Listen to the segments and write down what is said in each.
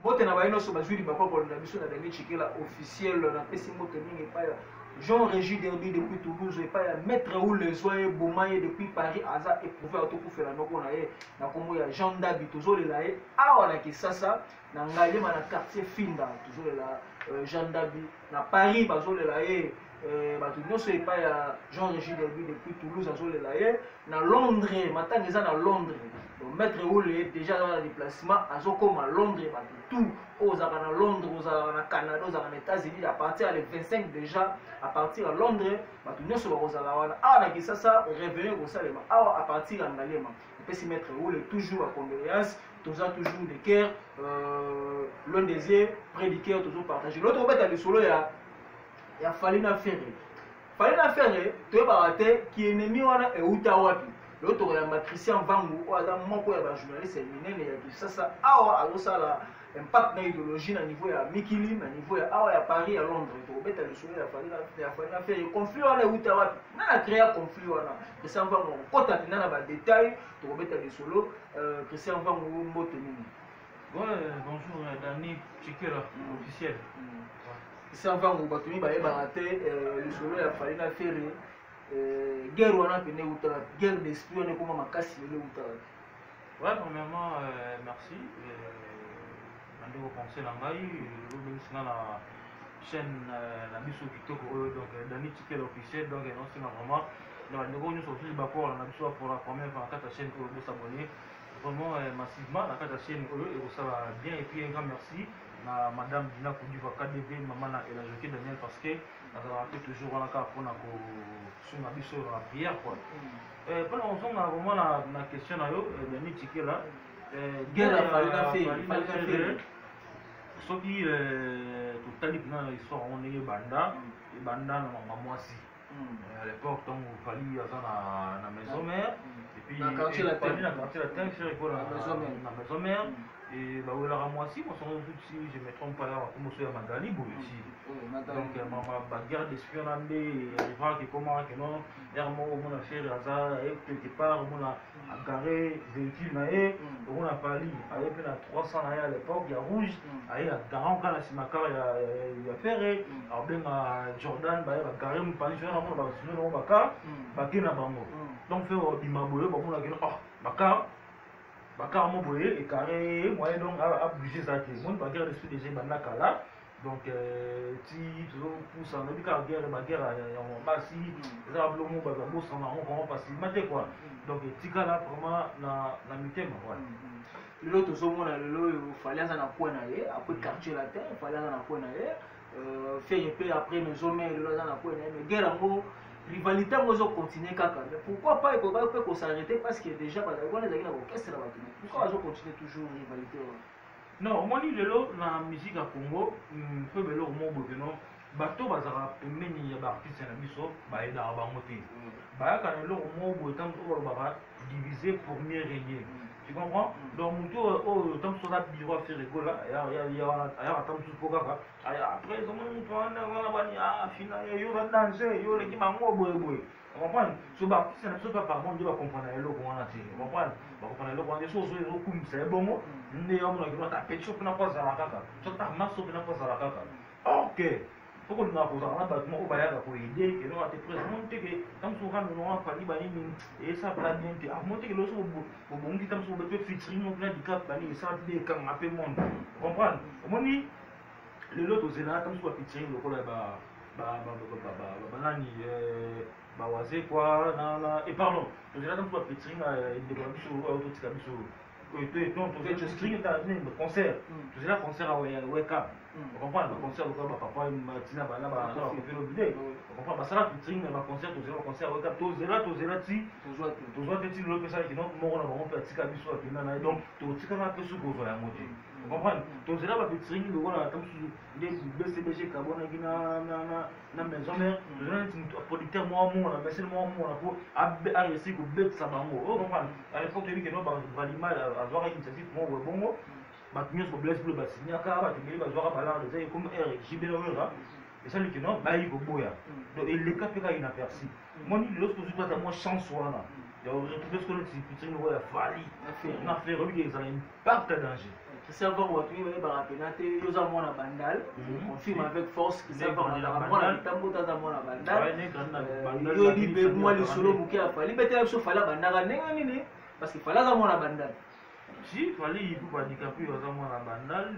mote na baino so bazuli ba papa na biso na dernier chikela officiel na pesi mote mingi pa Jean-Régis Derby depuis Toulouse et pas maître ou les soins Boumaye depuis Paris aza éprouvé à tout pour faire la noko na ye na kombo ya Jean Dabi toujours le laé awa na kisasa na ngali na quartier Finda toujours la Jean Dabi na Paris bazo le laé batu nyonso epa ya Jean-Régis Derby depuis Toulouse azo le laé na Londres matanga eza na Londres donc maître ou le déjà dans le déplacement azo comme à Londres batu tout aux à Londres aux à Canada aux à États-Unis à partir le 25 déjà à partir à Londres batu nyonso bakozala wana awa na kisasa revenir au salema awa à partir à Ngalema et puis si maître ou le toujours à condoléances toujours de cœur l'un des yeux près du cœur toujours partagé l'autre bête à le solo ya Falina Ferré. Falina Ferré, tu es baraté qui est ennemi wana et Utawapi. L'autre ya Matricien Vangu ou adam moko ya ba journaliste minene ya Kisasa awa alosa la impact na idéologie na niveau ya Mikili na niveau ya awa ya Paris à Londres. Tu beta le solo ya Falina Ferré conflit wana Utawapi. Na na créer conflit wana. Christian Vangu kota na ba détail, tu beta le solo Christian Vangu mbote nini. Bonjour Dani Chikela officiel. Christian Vangu batumi ba baraté le solo ya Falina Ferré guerre wana pene uta guerre d'esprit on est comme makasi le uta. Ouais, premièrement merci nando penser na ngai le ministre na chaîne na biso kitoko donc Dani Chikela officiel donc non c'est vraiment na ndeko nous aussi ba pour na biso pour la première fois à ta chaîne pour vous s'abonner vraiment massivement à ta chaîne et ça va bien et puis un grand merci na madame Dina Koudiva KDV maman na et la jockey Daniel parce que on a toujours on a qu'à prendre ko sur ma biso la prière quoi pendant on songa vraiment na question na yo Dani Chikela guerre à Falina Ferré soki totali na histoire on est banda et banda na mwasi à l'époque quand on fallait na maison mère et puis na quartier la terre na maison mère et bah voilà moi aussi moi si je me trompe pas là comme ça Magali ici donc ma guerre d'espionnage arriva que comment que non dernièrement mon affaire hasard et quelque part on a garé véhicule na et on a parlé avec la 300 à l'époque il y a rouge avec la 40 quand la simacar il y a ferré alors bien Jordan bah il a garé mon panier sur la route bah sinon on va car bah qui n'a pas mot donc fait bimaboyo bah on a dit oh bah Bakar mon boye et carré moyen donc à bouger ça qui mon bagarre de suite déjà banda kala donc ti toujours pousse en dit car guerre bagarre en basi ça blo mon baba boss on passe maté quoi donc tika là vraiment na mitem quoi l'autre zo mona lelo il fallait ça na point na ye après quartier la terre il fallait ça na point na ye faire un peu après maison mais le là na point na mais guerre ngo rivalité on continuer kaka mais pourquoi pas il faut s'arrêter parce que déjà on est dans l'orchestre là pourquoi on continue toujours rivalité non moi ni lelo na musique à Congo peu belo mo bokeno bato bazara pembeni ya ba artiste na biso ba eda ba moti ba ka lelo mo bo tam to ba diviser pour mieux régner tu comprends donc muto tam so da biro faire rigolo ya tam su poka après comment on a bani fina yo va danser yo le ki mango boy tu comprends so ba artiste na biso pas par contre va comprendre lelo ko wana ti tu comprends ba comprendre lelo ko wana so so kum c'est bon ne yo mo na ta pecho na kwa za kaka so ta maso na kwa za kaka ok pourquoi nous avons un bâtiment au bail pour aider que nous avons présenté que tant souvent nous avons fallu bani et ça va bien te a monter que l'autre au bon qui tant souvent peut featuring au plan du cap bani ça des quand un peu monde comprendre au ni le lot aux élèves tant souvent featuring le col banani bawaze quoi na et pardon aux élèves tant souvent featuring des sur autotika sur non tu string ta concert tu là concert à wake up on comprend le concert au papa Martina bana ba on fait le vidéo on comprend pas ça là string le concert tu là concert wake up tu là ti tu vois petit le ça qui non mon on peut tika biso na donc tu tika na pesu ko ya moti on comprend tu là ba string le voilà comme des BCBG carbone na maison mère tu là producteur moi mais c'est moi pour a réussi ko bet ça bango on comprend à l'époque tu dis que non ba valima avoir une initiative moi bon bah mieux sur blesse bleu bah signer car bah tu vas voir balan les comme R JB et ça lui que non bah il faut boya donc il les capé quand il a perçu moi ni l'autre tu dois avoir chance voilà donc retrouver ce que tu putain ouais fali on a fait lui ils ont impact danger Christian Vango a trouvé par pénalité, ils ont mon bandal, on filme avec force, Christian Vango a tambo dans mon bandal. Yo dit be moi le solo bouquet a fallu, mais tu fallait bandal nengani parce qu'il fallait dans mon bandal. Si fallait il faut pas handicapé dans mon bandal,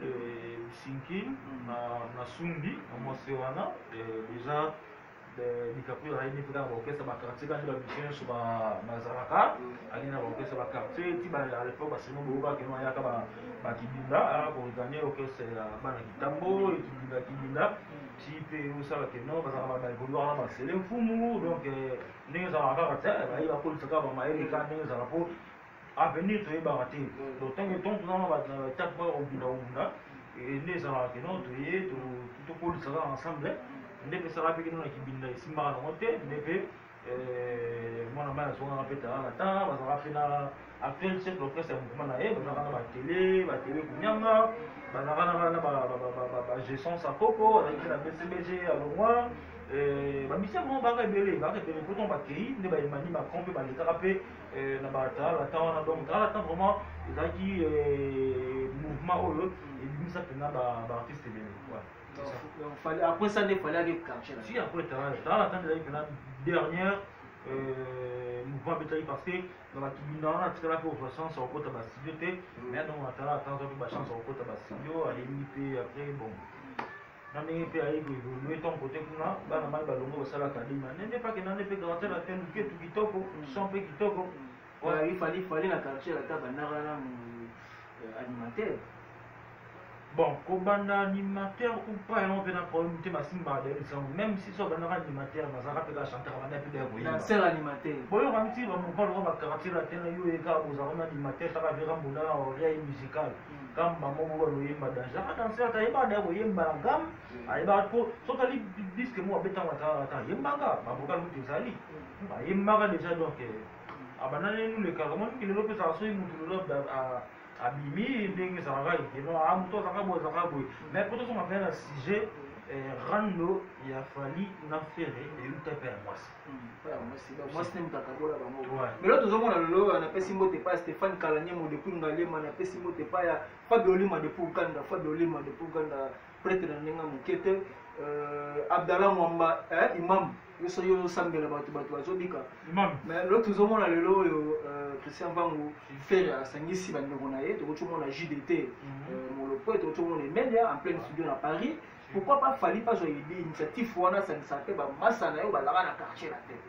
Sinkin, na Sumbi, na Mosewana, déjà DiCaprio a été fait dans l'orchestre de quartier quand il a mission sur Mazaraka, il a l'orchestre de quartier, qui à l'époque parce que nous avons qu'il y a pas Kibinda, pour gagner l'orchestre Bana Kitambo, et Kibinda, si peut où ça va que non, parce qu'on va vouloir la c'est le fumu, donc nous avons quartier, il va pour le savoir ma et quand nous avons à venir tu es baraté, donc tant que ton plan va taper au Binaunda, et nous avons que non, tu es tout pour le savoir ensemble. Ndeke sara pe kino na kibinda isimba na mote ndeke mwana mwana songa peta na ta bazaka fe na actuel chef d'orchestre ya mouvement na ye bazaka na ba télé kunyanga bazaka na ba gestion sa koko azalaki na BCBG alongwa bamisia vraiment baka ebele pourtant bakei nde bayemani macron mpe balekaka mpe na batalata wana donc talata vraiment ezalaki mouvement oyo ebimisa mpena baartiste ebele. Après ça, il fallait aller cacher. Si, après, tu as attendu la dernière mouvement parce que dans la Kibina, tu as fait au chance au côté de la studio, mais donc tu as attendu la chance au côté de la studio, à l'imiter après, bon. Dans les pays, il y a ton côté, dans la malle, il y a l'académie. N'est pas que dans les pays, garantir la tête, qui est tout qui toque, sans pays qui toque. Il fallait la cacher la table alimentaire. Bon, comme un animateur ou pas, on peut problème de même si c'est un animateur, on va pas chanter avant de c'est l'animateur. Bon, on va dire, on va caractère la télé, vous avez un animateur, ça va faire un boulot en réel musical. Comme maman, vous voyez, madame, j'ai dansé à Taïba, vous voyez, madame, Aïba, sauf que les disques, moi, béton, attends, Yembaga, ma vocal, vous êtes allé. Yembaga déjà, donc, abandonnez-nous les carrément, qui le lopez à soi, nous le lopez à. Abimi ndenge ezalaka ekeno amoto azalaka boye mais poto soma mpe na sujet rando ya fali na fere euta mpe ya mwasi nde moto akabola bango mais lo tozomona lelo napesi mbote epai ya Stéphane Kalanyemo depuis Ngalema napesi mbote epai ya Fabio Olima depuis Uganda prêtre na ndenge moke te Abdallah Mwamba imam yoso yo osambela bato bazobika mais lo tozomona lelo oyo Christian Vango fere asangisi bandeko na ye tokotomona JDT molopo tokotomona media en plein studio na Paris. Pourquoi pas Fali pas une initiative wana ça ne s'appelle pas massa na yo balaka na quartier la tête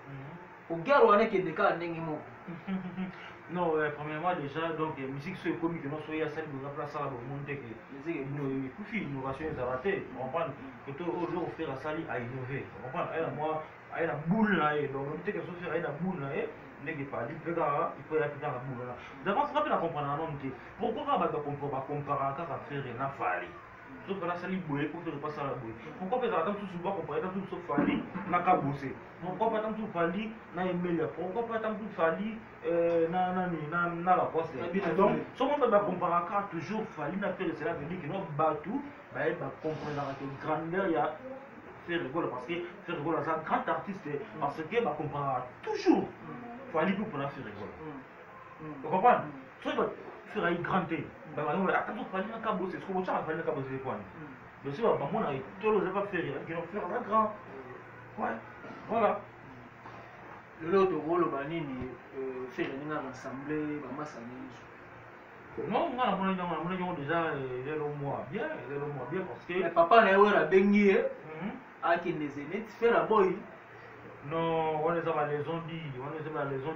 pour guerre wana ke deka ndenge mo. Non, premièrement déjà, donc musique sur comique, non soit il y a celle de la place à la monter que l'innovation est ratée. On comprend que tout aujourd'hui faire à Sali à innover. On comprend, moi, il y a la boule là, donc on dit que ce soit la boule là, n'est pas dit que il faut y aller dans la boule là. D'abord, c'est pas bien à comprendre un homme qui pourquoi on va comparer encore à faire un Fali. Sauf que là, ça libère pour faire passer à la bouille. Pourquoi pas attendre tout souvent comparer tant tout sauf Fali n'a qu'à bosser. Pourquoi pas tant tout Fali n'a aimé la. Pourquoi pas tant tout Fali n'a la poste. Donc, si on va comparer encore toujours Fali n'a fait cela veut dire que nous battons, bah il va comprendre la grandeur il y a faire rigoler parce que faire rigoler c'est un grand artiste parce que va comparer toujours Fali pour faire rigoler. Vous comprenez? Faire une grande thé. Attends, Fali n'a qu'à bosser. Ce qu'on va Fali n'a qu'à bosser quoi. Mais si on va pas tout le monde va faire ils vont faire un grand. Ouais. Voilà. L'autre rôle banini faire une assemblée bamassa non on a déjà bien parce que papa na yo la bengi a qui les zénith faire la boy non on les a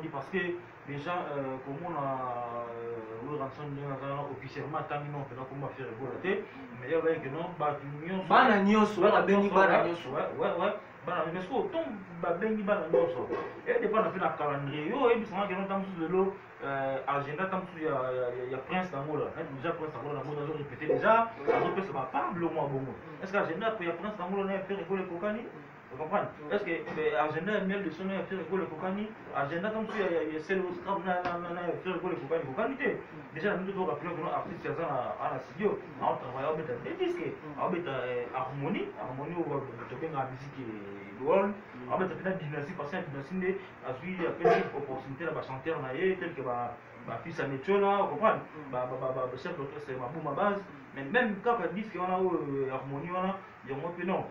dit parce que déjà comme on a officiellement tant non fait comment faire voter mais il y avait que non bana nyonso la bengi bana nyonso ouais bana mais ce que autant bengi bana nyonso et dépend de la calendrier yo et bien que non tant sur le agenda tant sur il y a prince d'amour déjà prince d'amour dans mode répété déjà on peut se pas le mois bon est-ce que agenda il y a prince d'amour on a fait rigoler Kokani. Vous comprenez? Est-ce que l'agenda est mieux de son faire rigoler Kokani? Agenda comme si il y a celle où scrap na faire rigoler Kokani. Déjà nous devons rappeler que nos artistes sont à la studio, on travaille avec des disques, avec harmonie où on peut bien la musique et l'ol, en fait peut-être dynastie parce que dynastie nde azwi apesi opportunité na bachanteur na ye tel que bafils ya metiola comprendre chef d'orchestre mabuma base mais même kaka disque wana oyo harmonie wana yango mpe non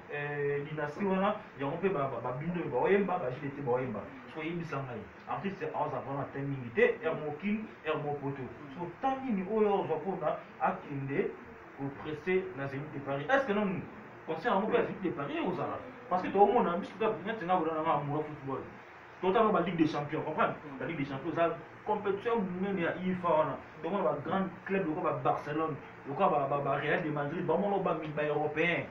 dynastie wana yango mpe babindo baoyemba bagile te baoyemba so oyebisa ngai artiste aoza vraimen te mingi te ere mokili ere mopoto so ta nini oyo ozwa mpona akende kopresse na zénith de Paris est ce que non concert yango mpe ya zénith de Paris ozala parce que toomona biso neti nga bolananga amoura football totala ba Ligue des Champions comprendre la Ligue des Champions eza compétition monene ya IFA wana tomona ba grand club lokola ba Barcelone lokola ba Real de Madrid bamona ba européen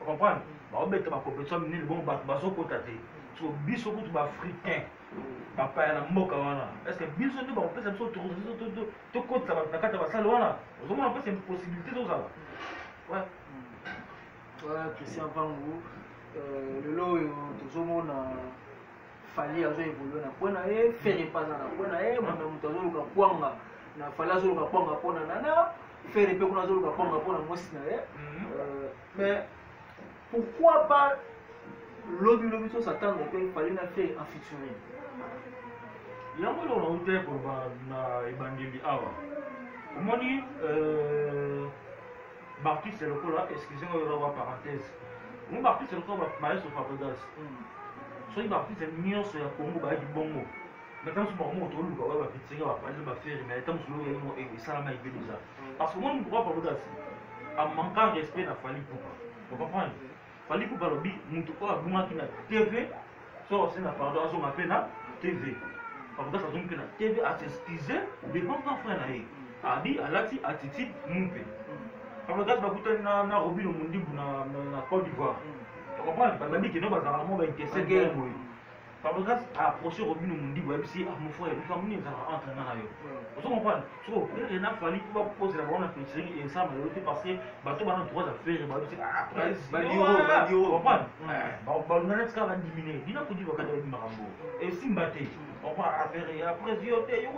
comprendre baobeta ba compétition monene bon bazokota te so biso kutu baafricain bapaya na mboka wana est ce que biso nde bakopesa biso tokotisa bato na kati ya basale wana ozomona mpesa possibilité tozala Christian Vangu lelo oyo tozomona fali azoévolue na point na ye fere epaza na point na ye mame moto azoluka kwanga na fali azoluka kwanga mpona nana fere mpe kuna azoluka kwanga mpona mwasi na ye mais pourquoi pas lobi tosatendre mpe fali na fere en featuring yango eloko nauti te koloba na ebandeli awa omoni baartiste lokola excuse nga oyo parenthèse mo baartiste lokola bayeso Fabregas soki baartiste nyonso ya Congo bayaki bongo mais ntango so bango toluka oyo bafetinga bapali bafere mais ntango solo oyo esalama ebe déjà parce que omoni pourquoi Fabregas amanka respect na Fally Ipupa ocomprendre Fally Ipupa alobi moto oyo abungaki na TV so ose na pardon azonga mpe na TV Fabregas azongi mpe na TV asexcuse devant grand frère na ye abi alati attitude mumpe Fabregas bakutani na Robino Mondimbu na Côte d'Ivoire comprendre babi keno bazala mo baintéressé guerre boye Fabregas a approché Robino Mondimbu abisi mon frère bikamuni ezala entre nga na yo ozo comprendre so pere na Fally pour poser la bonne featuring et ça malheureusement parce que bato bana droit à faire babisi après badiro comprendre balungana ska va diminuer dina ko diwa kada bi makambo et simbate on va affaire après yo te yo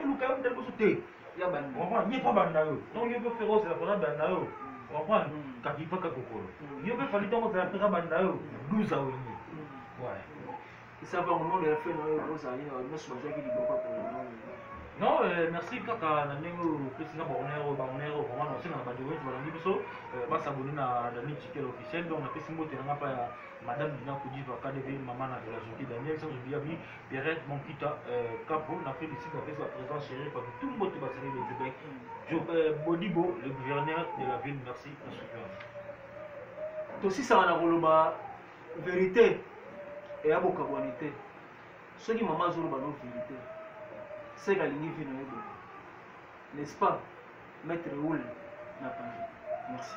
luka yo ndel boso te ya ban on va nie pas banda yo donc yo peut faire aussi la bonne banda yo comprendre kakipaka kokolo yo peut Fally donc ça faire banda yo 12 ans ouais ça va au nom de la fin de nos années nous sommes qui dit pourquoi non merci kaka na ndenge président bonheur vraiment na sina ba diwo balangi biso ba s'abonner na Dani Chikel officiel donc na pesi mbote na pa ya madame Dina Kudiva KDV maman na de la journée Daniel sans oublier bi Pierrette mon kita capo na fait ici avec sa présence chérie parce que tout le monde va saluer le Québec Bodibo le gouverneur de la ville merci à ce aussi ça na koloba vérité et à beaucoup bonité ceux qui maman zolo ba no vérité c'est galingi vino n'est-ce pas, maître Oul n'a pas. Merci.